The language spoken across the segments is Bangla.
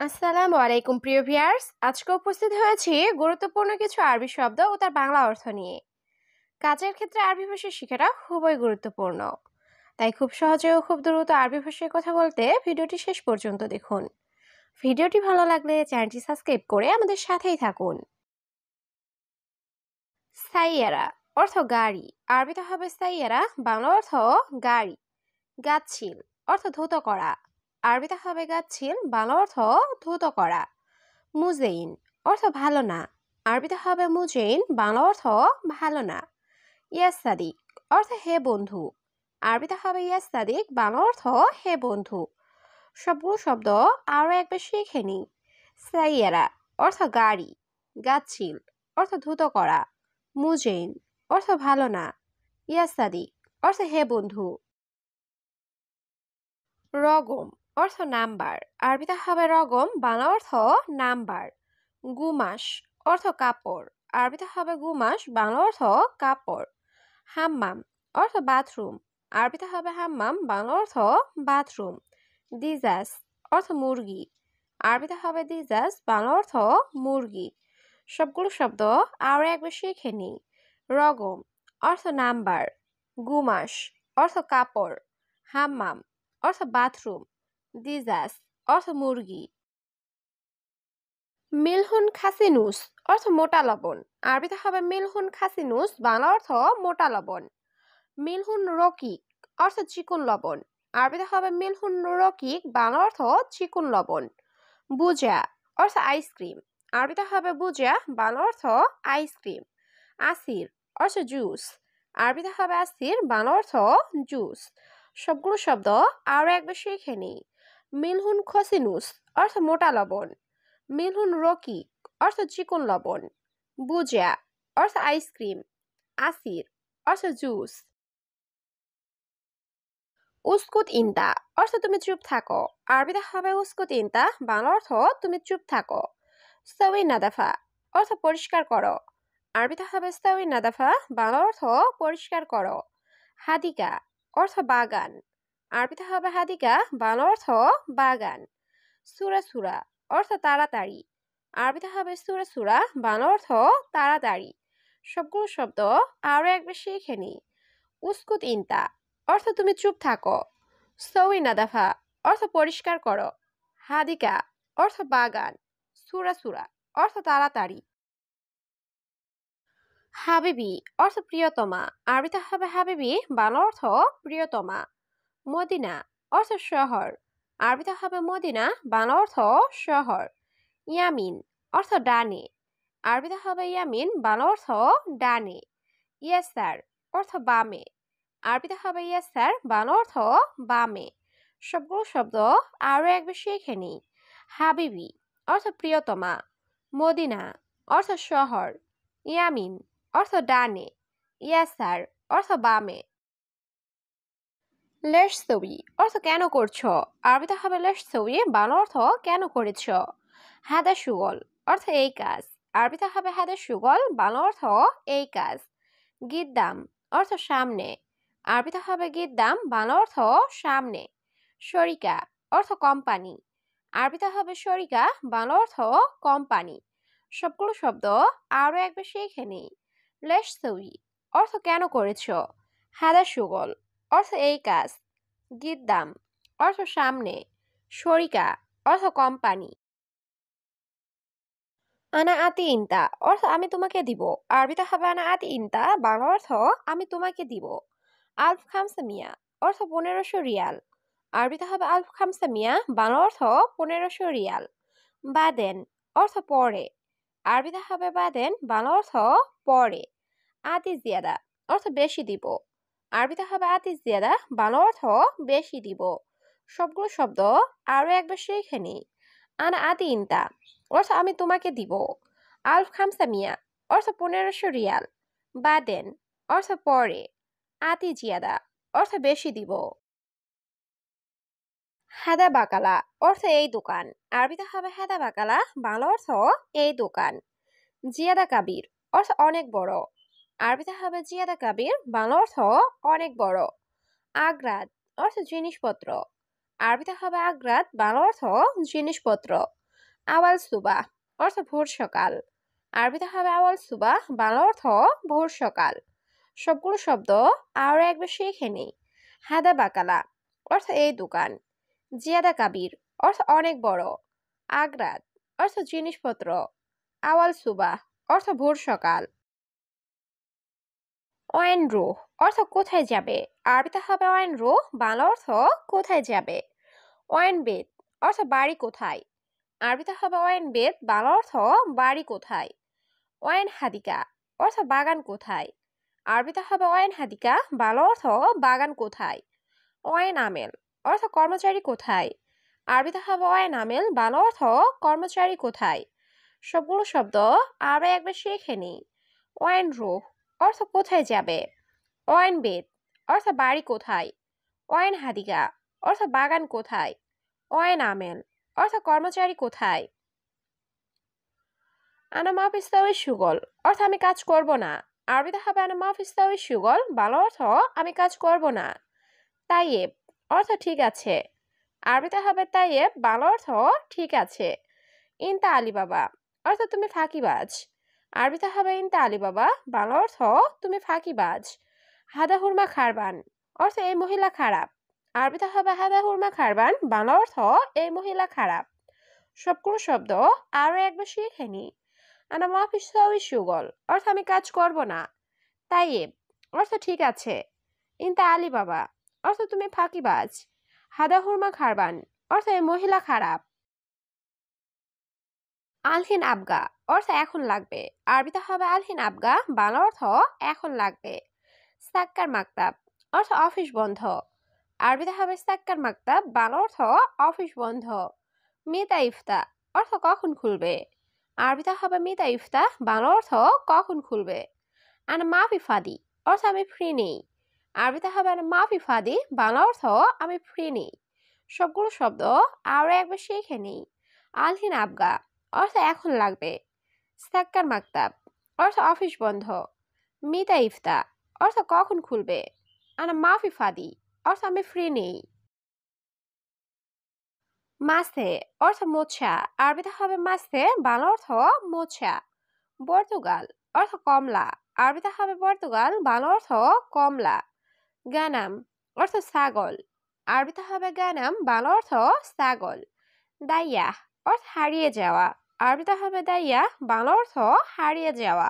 আসসালামু আলাইকুম প্রিয় ভিউয়ার্স, আজকে উপস্থিত হয়েছি গুরুত্বপূর্ণ কিছু আরবি শব্দ ও তার বাংলা অর্থ নিয়ে। কাজের ক্ষেত্রে আরবি ভাষা শেখাটা খুবই গুরুত্বপূর্ণ, তাই খুব সহজে ও খুব দ্রুত আরবি ভাষায় কথা বলতে ভিডিওটি শেষ পর্যন্ত দেখুন। ভিডিওটি ভালো লাগলে চ্যানেলটি সাবস্ক্রাইব করে আমাদের সাথেই থাকুন। সাইয়ারা অর্থ গাড়ি, আরবিতে হবে সাইয়ারা, বাংলা অর্থ গাড়ি। গাচ্ছিল অর্থ ধৌত করা, আরবিতে হবে গাচ্ছিল, বাংলা অর্থ ধৌত করা। মুজেইন অর্থ ভালো না, আরবিতে হবে মুজেইন, বাংলা অর্থ ভালো না। ইয়াস সাদিক অর্থ হে বন্ধু, আরবিতে হবে ইয়াস সাদিক, বাংলা অর্থ হে বন্ধু। সবগুলো শব্দ আরও একবার শিখে নিই। সাইয়ারা অর্থ গাড়ি, গাচ্ছিল অর্থ ধুতো করা, মুজেইন অর্থ ভালো না, ইয়াস সাদিক অর্থ হে বন্ধু। রগম অর্থ নাম্বার, আরবিতে হবে রগম, বাংলা অর্থ নাম্বার। গুমাস অর্থ কাপড়, আরবিতে হবে গুমাস, বাংলা অর্থ কাপড়। হাম্মাম অর্থ বাথরুম, আরবিতে হবে হাম্মাম, বাংলা অর্থ বাথরুম। দিজাস অর্থ মুরগি, আরবিতে হবে দিজাস, বাংলা অর্থ মুরগি। সবগুলো শব্দ আরও একবার শিখে নিই। রগম অর্থ নাম্বার, গুমাস অর্থ কাপড়, হাম্মাম অর্থ বাথরুম, দিজাস অর্থ মুরগি। মিলহুন খাসিনুস অর্থ মোটা লবণ, আরবিতে হবে মিলহুন খাসিনুস, বাংলা অর্থ মোটা লবণ। মিলহুন রকিক অর্থ চিকন লবণ, আরবিতে হবে মিলহুন রকিক, বাংলা অর্থ চিকন লবণ। বুজা অর্থ আইসক্রিম, আরবিতে হবে বুজা, বাংলা অর্থ আইসক্রিম। আসির অর্থ জুস, আরবিতে হবে আসির, বাংলা অর্থ জুস। সবগুলো শব্দ আরও একবার শিখে নিই। মিলহুন খসিনুস অর্থ মোটা লবণ, মিলহুন রকিক অর্থ চিকন লবণ, বুজা অর্থ আইসক্রিম, আসির অর্থ জুস। উস্কুত ইনতা অর্থ তুমি চুপ থাকো, আরবিতে হবে উস্কুত ইনতা, বাংলা অর্থ তুমি চুপ থাকো। সওয়ি নাদাফা অর্থ পরিষ্কার করো, আরবিতে হবে সওয়ি নাদাফা, বাংলা অর্থ পরিষ্কার করো। হাদিকা অর্থ বাগান, আরবিতে হবে হাদিকা, বাংলা অর্থ বাগান। সুরা সুরা অর্থ তাড়াতাড়ি, আরবিতে হবে সুরা সুরা, বাংলা অর্থ তাড়াতাড়ি। সবগুলো শব্দ আরও একবার শিখে নিই। উস্কুত ইনতা অর্থ তুমি চুপ থাকো, সওয়ি নাদাফা অর্থ পরিষ্কার করো, হাদিকা অর্থ বাগান, সুরা সুরা অর্থ তাড়াতাড়ি। হাবিবি অর্থ প্রিয়তমা, আরবিতে হবে হাবিবি, বাংলা অর্থ প্রিয়তমা। মদিনা অর্থ শহর, আরবিতে হবে মদিনা, বাংলা অর্থ শহর। ইয়ামিন অর্থ ডানে, আরবিতে হবে ইয়ামিন, বাংলা অর্থ ডানে। ইয়াসার অর্থ বামে, আরবিতে হবে ইয়াসার, বাংলা অর্থ বামে। সবগুলো শব্দ আরও একবার শিখে নিই। হাবিবি অর্থ প্রিয়তমা, মদিনা অর্থ শহর, ইয়ামিন অর্থ ডানে, ইয়াসার অর্থ বামে। লেশ সবি অর্থ কেন করছো, আরবিতে হবে লেশ সবি, বাংলা অর্থ কেন করেছ। হাদা সুগল অর্থ এই কাজ, আরবিতে হবে হাদা সুগল, বাংলা অর্থ এই কাজ। গিদ্দাম অর্থ সামনে, আরবিতে হবে গিদ্দাম, বাংলা অর্থ সামনে। শরিকা অর্থ কোম্পানি, আরবিতে হবে শরিকা, বাংলা অর্থ কোম্পানি। সবগুলো শব্দ আরও একবার শিখে নিই। লেশ সবি অর্থ কেন করেছ, হাদা সুগল অর্থ এই কাজ, গিদ্দাম অর্থ সামনে, শরিকা অর্থ কোম্পানি। আনা আতি ইনতা অর্থ আমি তোমাকে দিব, আরবিতে হবে আনা আতি ইনতা, বাংলা অর্থ আমি তোমাকে দিব। আলফ খামসা মিয়া অর্থ 1500 রিয়াল, আরবিতে হবে আলফ খামসা মিয়া, বাংলা অর্থ 1500 রিয়াল। বাদেন অর্থ পরে, আরবিতে হবে বাদেন, বাংলা অর্থ পরে। আতি জিয়াদা অর্থ বেশি দিব, আরবিতে হবে আতি জিয়াদা, বাংলা অর্থ বেশি দিব। সবগুলো শব্দ আরও একবার শিখে নিই। আনা আতি ইনতা অর্থ আমি তোমাকে দিব, আলফ খামসা মিয়া অর্থ 1500 রিয়াল, বাদেন অর্থ পরে, আতি জিয়াদা অর্থ বেশি দিব। হাদা বাকালা অর্থ এই দোকান, আরবিতে হবে হাদা বাকালা, বাংলা অর্থ এই দোকান। জিয়াদা কাবির অর্থ অনেক বড়, আরবিতে হবে জিয়াদা কাবির, বাংলা অর্থ অনেক বড়। আগ্রাদ অর্থ জিনিসপত্র, আরবিতে হবে আগ্রাদ, বাংলা অর্থ জিনিসপত্র। আওয়াল সুবাহ অর্থ ভোর সকাল। আরবিতে হবে আওয়াল সুবাহ, বাংলা অর্থ ভোর সকাল। সবগুলো শব্দ আরো একবার শিখে নিই। হাদা বাকালা অর্থ এই দোকান। জিয়াদা কাবির অর্থ অনেক বড়। আগ্রাত অর্থ জিনিসপত্র। আওয়াল সুবাহ অর্থ ভোর সকাল। ওয়াইন রুহ অর্থ কোথায় যাবে। আরবিতে হবে ওয়াইন রুহ, বাংলা অর্থ কোথায় যাবে। ওয়াইন বেত অর্থ বাড়ি কোথায়। আরবিতে হবে ওয়াইন বেত, বাংলা অর্থ বাড়ি কোথায়। ওয়াইন হাদিকা অর্থ বাগান কোথায়। আরবিতে হবে ওয়াইন হাদিকা, বাংলা অর্থ বাগান কোথায়। ওয়াইন আমেল অর্থ কর্মচারী কোথায়। আরবিতে হবে ওয়াইন আমেল, বাংলা অর্থ কর্মচারী কোথায়। সবগুলো শব্দ আরো একবার শিখে নিই। ওয়াইন রুহ অর্থ কোথায় যাবে। ওয়াইন বেত অর্থ বাড়ি কোথায়। ওয়াইন হাদিকা অর্থ বাগান কোথায়। ওয়াইন আমেল অর্থ কর্মচারী কোথায়। আনা মা ফিস্তাউই সুগল অর্থ আমি কাজ করব না। আরবিতে হবে আনা মা ফিস্তাউই সুগল, বাংলা অর্থ আমি কাজ করব না। তাইয়েব অর্থ ঠিক আছে। আরবিতে হবে তাইয়েব, বাংলা অর্থ ঠিক আছে। ইনতা আলী বাবা অর্থ তুমি ফাঁকিবাজ। আরবিতে হবে ইনতা আলী বাবা, বাংলা অর্থ তুমি ফাঁকিবাজ। হাদা হুরমা খারবান অর্থ এই মহিলা খারাপ। আরবিতে হবে হাদা হুরমা খারবান, বাংলা অর্থ এই মহিলা খারাপ। সবগুলো শব্দ আরো একবার শিখে নি। আনা মাফিস সুগল অর্থ আমি কাজ করব না। তাইয়েব অর্থ ঠিক আছে। ইনতা আলী বাবা অর্থ তুমি ফাঁকিবাজ। হাদা হুরমা খারবান অর্থ এই মহিলা খারাপ। আলহিন আবগা অর্থ এখন লাগবে। আরবিতে হবে আলহিন আবগা, বাংলা অর্থ এখন লাগবে। সাক্কার মাকতাব অর্থ অফিস বন্ধ। আরবিতে হবে সাক্কার মাকতাব, বাংলা অর্থ অফিস বন্ধ। মিতা ইফতা অর্থ কখন খুলবে। আরবিতে হবে মিতা ইফতা, বাংলা অর্থ কখন খুলবে। আনা মাফি ফাদি অর্থ আমি ফ্রি নেই। আরবিতে হবে আনা মাফি ফাদি, বাংলা অর্থ আমি ফ্রি নেই। সবগুলো শব্দ আরো একবার শিখে নেই। আলহিন আবগা অর্থ এখন লাগবে। সাক্কার মাকতাব অর্থ অফিস বন্ধ। মিতা ইফতা অর্থ কখন খুলবে। আনা মাফি ফাদি অর্থ আমি ফ্রি নেই। মাসে অর্থ মোছা। আরবিতে হবে মাসে, বাংলা অর্থ মোছা। পর্তুগাল অর্থ কমলা। আরবিতে হবে পর্তুগাল, বাংলা অর্থ কমলা। গানাম অর্থ ছাগল। আরবিতে হবে গানাম, বাংলা অর্থ ছাগল। দাইয়া অর্থ হারিয়ে যাওয়া। আরবিতে হবে দাইয়া, বাংলা অর্থ হারিয়ে যাওয়া।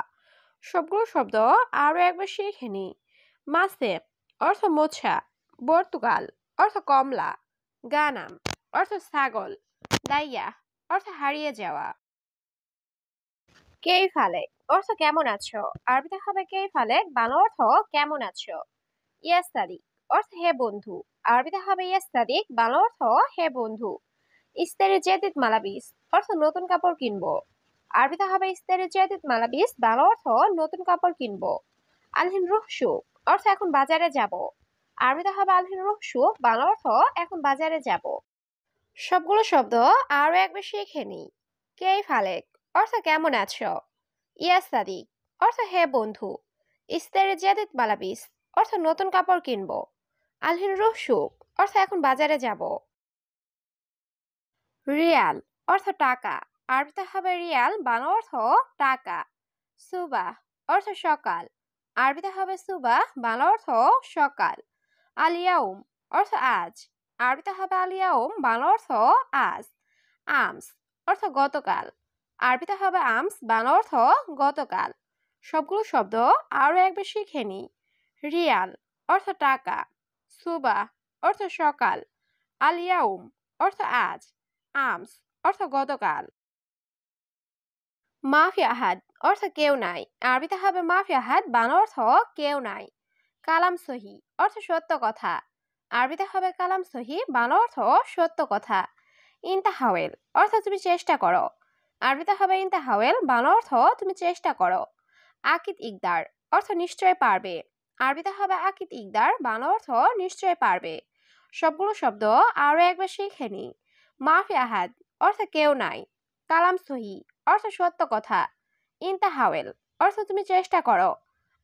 সবগুলো শব্দ আরো একবার শিখে নি। মাসে অর্থ মোছা। পর্তুগাল অর্থ কমলা। গানাম অর্থ ছাগল। দাইয়া অর্থ হারিয়ে যাওয়া। কেই ফালেক অর্থ কেমন আছো। আরবিতে হবে কেই ফালেক, বাংলা অর্থ কেমন আছো। ইয়াস সাদিক অর্থ হে বন্ধু। আরবিতে হবে ইয়াস সাদিক, বাংলা অর্থ হে বন্ধু। ইস্তেরি জেদিদ মালাবিস অর্থ নতুন কাপড় কিনবো। আরবিতে হবে ইস্তেরি জেদিদ মালাবিস, বাংলা অর্থ নতুন কাপড় কিনবো। আলহিন রুহসু অর্থ এখন বাজারে যাব। আরবিতে হবে আলহিন রুহসু, বাংলা অর্থ এখন বাজারে যাব। সবগুলো শব্দ আরো একবার শিখে নি। কেই ফালেক অর্থ কেমন আছো। ইয়াস সাদিক অর্থ হে বন্ধু। ইস্তেরি জেদিদ মালাবিস অর্থ নতুন কাপড় কিনবো। আলহিন রুহসু অর্থ এখন বাজারে যাব। রিয়াল অর্থ টাকা। আরবিতে হবে রিয়াল, বাংলা অর্থ টাকা। সুবাহ অর্থ সকাল। আরবিতে হবে সুবাহ, বাংলা অর্থ সকাল। আলিয়াউম অর্থ আজ। আরবিতে হবে আলিয়াউম, বাংলা অর্থ আজ। আমস অর্থ গতকাল। আরবিতে হবে আমস, বাংলা অর্থ গতকাল। সবগুলো শব্দ আরো একবার শিখে নি। রিয়াল অর্থ টাকা। সুবাহ অর্থ সকাল। আলিয়াউম অর্থ আজ। আমস অর্থ গতকাল। মাফি আহাদ অর্থ কেউ নাই। আরবিতে হবে মাফি আহাদ, বাংলা অর্থ কেউ নাই। কালাম সহি অর্থ সত্য কথা। আরবিতে হবে কালাম সহি, বাংলা অর্থ সত্য কথা। ইনতাহাওয়েল অর্থ তুমি চেষ্টা করো। আরবিতে হবে ইনতাহাওয়েল, বাংলা অর্থ তুমি চেষ্টা করো। আকিদ ইকদার অর্থ নিশ্চয় পারবে। আরবিতে হবে আকিদ ইকদার, বাংলা অর্থ নিশ্চয় পারবে। সবগুলো শব্দ আরো একবার শিখে নি। মাফি আহাদ অর্থ কেউ নাই। কালাম সহি অর্থ সত্য কথা। ইনতাহাওয়েল অর্থ তুমি চেষ্টা করো।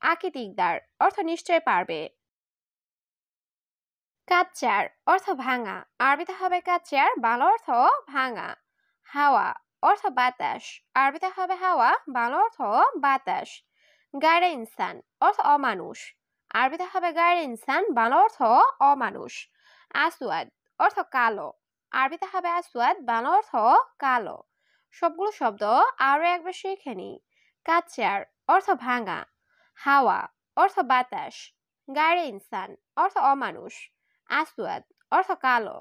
আকিদ ইকদার অর্থ নিশ্চয় পারবে। কাচ্চার অর্থ ভাঙা। আরবিতে হবে কাচ্চার, বাংলা অর্থ ভাঙা। হাওয়া অর্থ বাতাস, আরবিতে হবে হাওয়া, বাংলা অর্থ বাতাস। গায়রে ইনসান অর্থ অমানুষ, আরবিতে হবে গায়রে ইনসান, বাংলা অর্থ অমানুষ। আসওয়াদ অর্থ কালো, আরবিতে হবে আসওয়াদ, বাংলা অর্থ কালো। সবগুলো শব্দ আরো একবার শিখে নিই। কাচ্চার অর্থ ভাঙা, হাওয়া অর্থ বাতাস, গায়রে ইনসান অর্থ অমানুষ, আসওয়াদ অর্থ কালো।